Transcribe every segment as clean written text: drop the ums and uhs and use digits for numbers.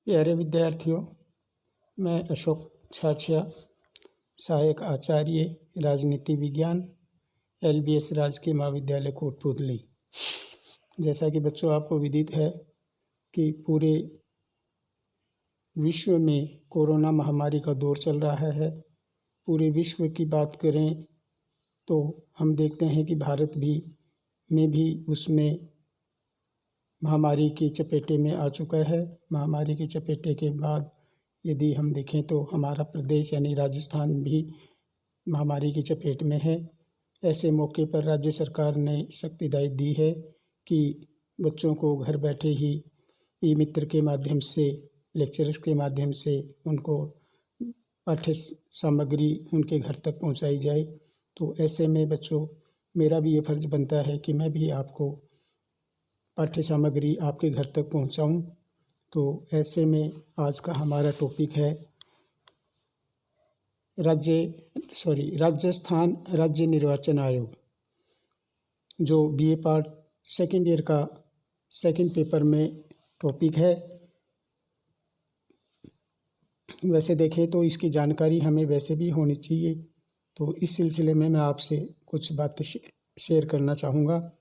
प्यारे विद्यार्थियों, मैं अशोक छाछिया, सहायक आचार्य राजनीति विज्ञान, LBS राजकीय महाविद्यालय कोटपुतली। जैसा कि बच्चों आपको विदित है कि पूरे विश्व में कोरोना महामारी का दौर चल रहा है। पूरे विश्व की बात करें तो हम देखते हैं कि भारत में भी उसमें महामारी की चपेटे में आ चुका है। महामारी की चपेटे के बाद यदि हम देखें तो हमारा प्रदेश यानी राजस्थान भी महामारी की चपेट में है। ऐसे मौके पर राज्य सरकार ने सख्त हिदायत दी है कि बच्चों को घर बैठे ही ई मित्र के माध्यम से, लेक्चर्स के माध्यम से उनको पाठ्य सामग्री उनके घर तक पहुंचाई जाए। तो ऐसे में बच्चों, मेरा भी ये फर्ज बनता है कि मैं भी आपको पाठ्य सामग्री आपके घर तक पहुंचाऊं। तो ऐसे में आज का हमारा टॉपिक है राजस्थान राज्य निर्वाचन आयोग, जो BA पार्ट सेकेंड ईयर का सेकेंड पेपर में टॉपिक है। वैसे देखें तो इसकी जानकारी हमें वैसे भी होनी चाहिए, तो इस सिलसिले में मैं आपसे कुछ बातें शेयर करना चाहूँगा।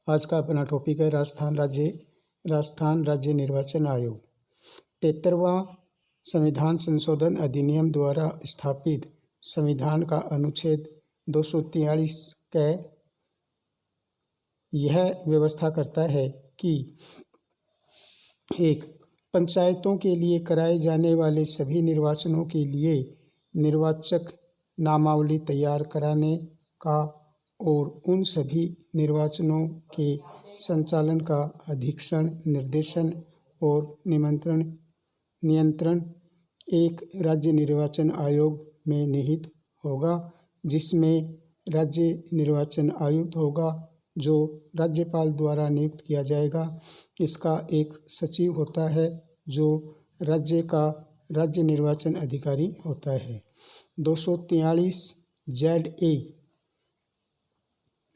आज का अपना टॉपिक है राजस्थान राज्य निर्वाचन आयोग। 73वां संविधान संशोधन अधिनियम द्वारा स्थापित संविधान का अनुच्छेद 243 क यह व्यवस्था करता है कि एक, पंचायतों के लिए कराए जाने वाले सभी निर्वाचनों के लिए निर्वाचक नामावली तैयार कराने का और उन सभी निर्वाचनों के संचालन का अधीक्षण, निर्देशन और नियंत्रण एक राज्य निर्वाचन आयोग में निहित होगा, जिसमें राज्य निर्वाचन आयुक्त होगा जो राज्यपाल द्वारा नियुक्त किया जाएगा। इसका एक सचिव होता है जो राज्य का राज्य निर्वाचन अधिकारी होता है। 243 ZA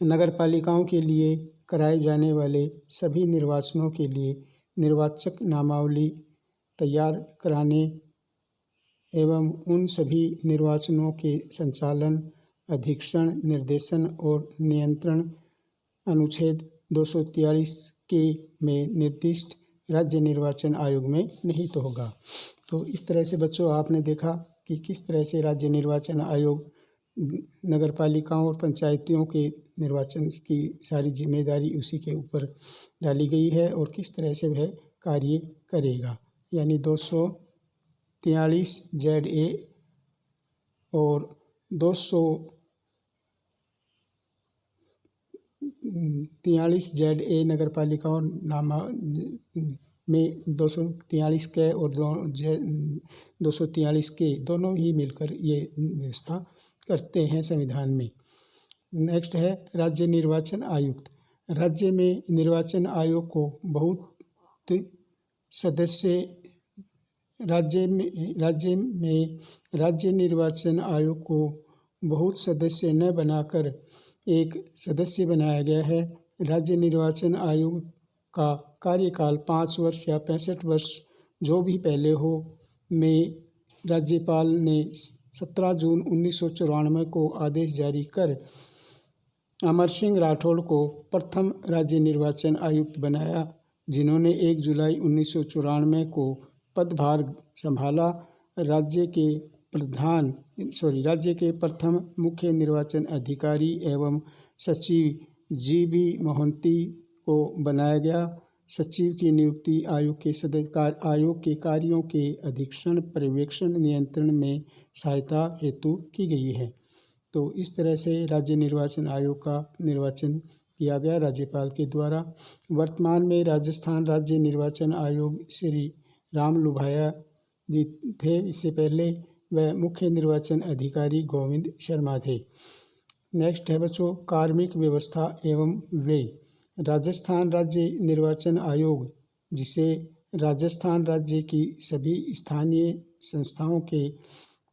नगर पालिकाओं के लिए कराए जाने वाले सभी निर्वाचनों के लिए निर्वाचक नामावली तैयार कराने एवं उन सभी निर्वाचनों के संचालन, अधीक्षण, निर्देशन और नियंत्रण अनुच्छेद 243 के में निर्दिष्ट राज्य निर्वाचन आयोग में निहित होगा। तो इस तरह से बच्चों आपने देखा कि किस तरह से राज्य निर्वाचन आयोग नगर पालिकाओं और पंचायतियों के निर्वाचन की सारी जिम्मेदारी उसी के ऊपर डाली गई है और किस तरह से वह कार्य करेगा। यानी 243 ZA और 243 ZA नगर पालिकाओं में 243 के और 243 के दोनों ही मिलकर ये व्यवस्था करते हैं संविधान में। नेक्स्ट है राज्य निर्वाचन आयुक्त। राज्य में निर्वाचन आयोग को बहुत सदस्य राज्य निर्वाचन आयोग को बहुत सदस्य न बनाकर एक सदस्य बनाया गया है। राज्य निर्वाचन आयोग का कार्यकाल 5 वर्ष या 65 वर्ष जो भी पहले हो में राज्यपाल ने 17 जून 1994 को आदेश जारी कर अमर सिंह राठौड़ को प्रथम राज्य निर्वाचन आयुक्त बनाया, जिन्होंने 1 जुलाई 1994 को पदभार संभाला। राज्य के प्रथम मुख्य निर्वाचन अधिकारी एवं सचिव GB मोहंती को बनाया गया। सचिव की नियुक्ति आयोग के कार्यों के अधीक्षण, पर्यवेक्षण, नियंत्रण में सहायता हेतु की गई है। तो इस तरह से राज्य निर्वाचन आयोग का निर्वाचन किया गया राज्यपाल के द्वारा। वर्तमान में राजस्थान राज्य निर्वाचन आयोग श्री राम लुभाया जी थे। इससे पहले वह मुख्य निर्वाचन अधिकारी गोविंद शर्मा थे। नेक्स्ट है बच्चों कार्मिक व्यवस्था एवं व्यय। राजस्थान राज्य निर्वाचन आयोग, जिसे राजस्थान राज्य की सभी स्थानीय संस्थाओं के,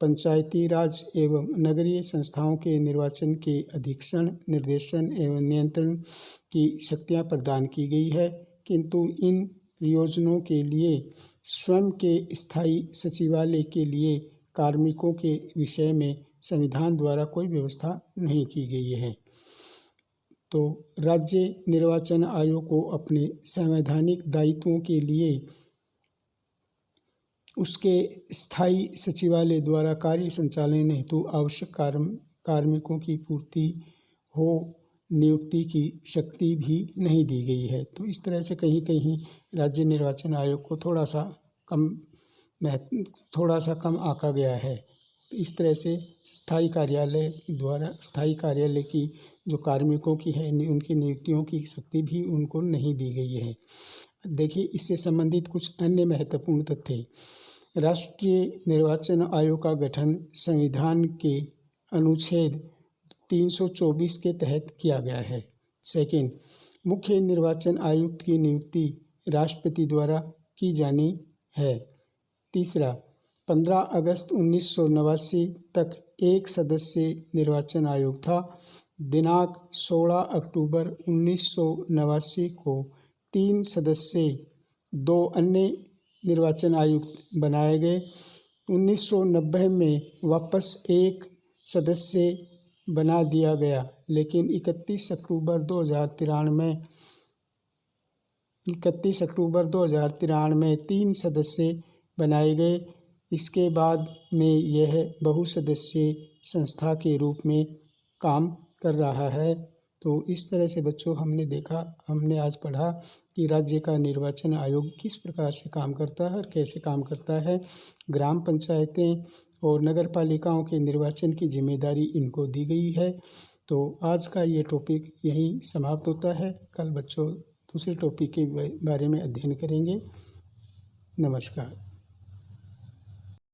पंचायती राज एवं नगरीय संस्थाओं के निर्वाचन के अधीक्षण, निर्देशन एवं नियंत्रण की शक्तियां प्रदान की गई है, किंतु इन प्रयोजनों के लिए स्वयं के स्थायी सचिवालय के लिए कार्मिकों के विषय में संविधान द्वारा कोई व्यवस्था नहीं की गई है। तो राज्य निर्वाचन आयोग को अपने संवैधानिक दायित्वों के लिए उसके स्थायी सचिवालय द्वारा कार्य संचालन हेतु आवश्यक कार्मिकों की पूर्ति हो नियुक्ति की शक्ति भी नहीं दी गई है। तो इस तरह से कहीं कहीं राज्य निर्वाचन आयोग को थोड़ा सा कम आंका गया है। इस तरह से स्थायी कार्यालय की जो कार्मिकों की है उनकी नियुक्तियों की शक्ति भी उनको नहीं दी गई है। देखिए, इससे संबंधित कुछ अन्य महत्वपूर्ण तथ्य। राष्ट्रीय निर्वाचन आयोग का गठन संविधान के अनुच्छेद 324 के तहत किया गया है। सेकंड, मुख्य निर्वाचन आयुक्त की नियुक्ति राष्ट्रपति द्वारा की जानी है। तीसरा, 15 अगस्त 1989 तक एक सदस्य निर्वाचन आयोग था। दिनांक 16 अक्टूबर 1989 को 3 सदस्य 2 अन्य निर्वाचन आयुक्त बनाए गए। 1990 में वापस एक सदस्य बना दिया गया, लेकिन 31 अक्टूबर 2093 में 3 सदस्य बनाए गए। इसके बाद में यह बहुसदस्यीय संस्था के रूप में काम कर रहा है। तो इस तरह से बच्चों हमने आज पढ़ा कि राज्य का निर्वाचन आयोग किस प्रकार से काम करता है और कैसे काम करता है। ग्राम पंचायतें और नगर पालिकाओं के निर्वाचन की जिम्मेदारी इनको दी गई है। तो आज का ये टॉपिक यहीं समाप्त होता है। कल बच्चों दूसरे टॉपिक के बारे में अध्ययन करेंगे। नमस्कार।